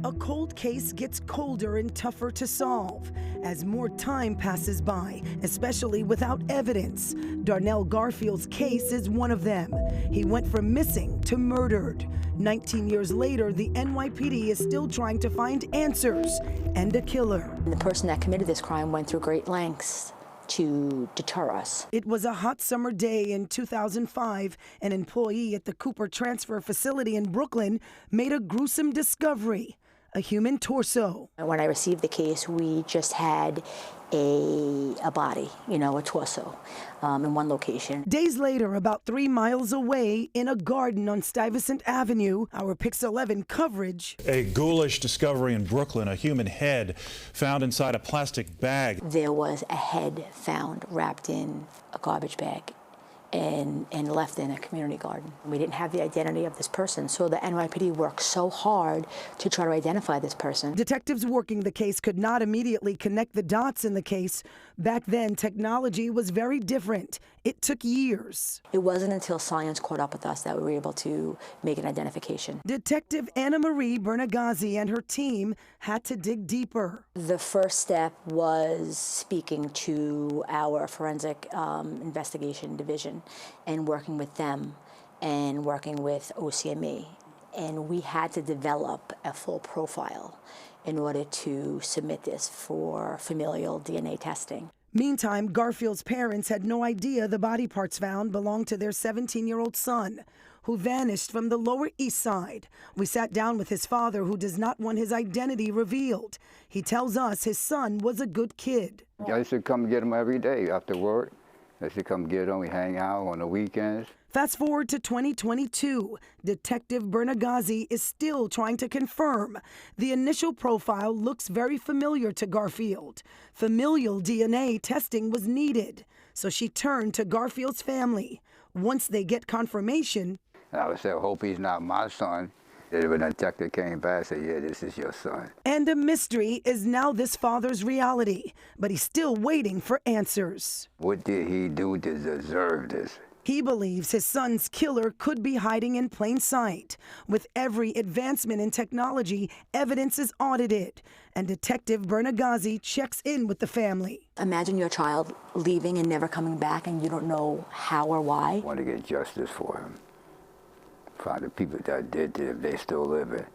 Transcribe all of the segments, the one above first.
A cold case gets colder and tougher to solve as more time passes by, especially without evidence. Darnell Garfield's case is one of them. He went from missing to murdered. 19 years later, the NYPD is still trying to find answers and a killer. The person that committed this crime went through great lengths to deter us. It was a hot summer day in 2005. An employee at the Cooper Transfer Facility in Brooklyn made a gruesome discovery: a human torso. When I received the case, we just had a body, a torso, in one location. Days later, about 3 miles away, in a garden on Stuyvesant Avenue, our Pix 11 coverage. A ghoulish discovery in Brooklyn, a human head found inside a plastic bag. There was a head found wrapped in a garbage bag and left in a community garden. We didn't have the identity of this person, so the NYPD worked so hard to try to identify this person. Detectives working the case could not immediately connect the dots in the case. Back then, technology was very different. It took years. It wasn't until science caught up with us that we were able to make an identification. Detective Anna Marie Bernagazzi and her team had to dig deeper. The first step was speaking to our forensic investigation division and working with them and working with OCME. And we had to develop a full profile in order to submit this for familial DNA testing. Meantime, Garfield's parents had no idea the body parts found belonged to their 17-year-old son, who vanished from the Lower East Side. We sat down with his father, who does not want his identity revealed. He tells us his son was a good kid. I used to come get him every day after work. I used to come get him. We hang out on the weekends. Fast forward to 2022. Detective Bernagazzi is still trying to confirm. The initial profile looks very familiar to Garfield. Familial DNA testing was needed, so she turned to Garfield's family. Once they get confirmation, I would say, I hope he's not my son. When the detective came back and said, yeah, this is your son. And a mystery is now this father's reality, but he's still waiting for answers. What did he do to deserve this? He believes his son's killer could be hiding in plain sight. With every advancement in technology, evidence is audited, and Detective Bernagazzi checks in with the family. Imagine your child leaving and never coming back, and you don't know how or why. I want to get justice for him. For the people that did it, if they still living.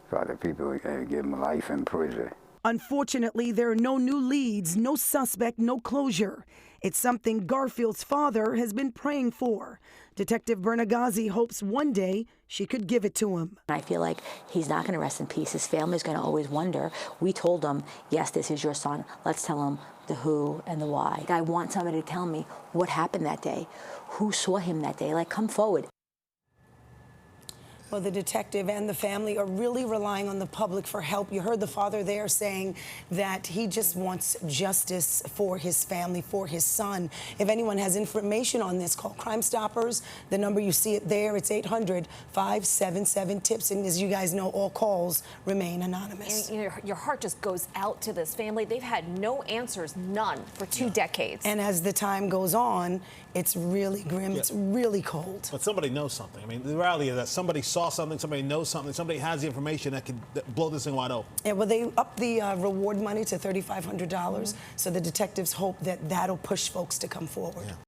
For the people that give them life in prison. Unfortunately, there are no new leads, no suspect, no closure. It's something Garfield's father has been praying for. Detective Bernagazzi hopes one day she could give it to him. I feel like he's not going to rest in peace. His family's going to always wonder. We told him, yes, this is your son. Let's tell him the who and the why. I want somebody to tell me what happened that day, who saw him that day. Like, come forward. Well, the detective and the family are really relying on the public for help. You heard the father there saying that he just wants justice for his family, for his son. If anyone has information on this, call Crime Stoppers. The number, you see it there, it's 800-577-TIPS. And as you guys know, all calls remain anonymous. And, your heart just goes out to this family. They've had no answers, none, for 2 decades. And as the time goes on, it's really grim. It's really cold. But somebody knows something. I mean, the reality is that somebody saw something, somebody knows something, somebody has the information that can blow this thing wide open. Yeah, well, they upped the reward money to $3,500, so the detectives hope that that'll push folks to come forward. Yeah.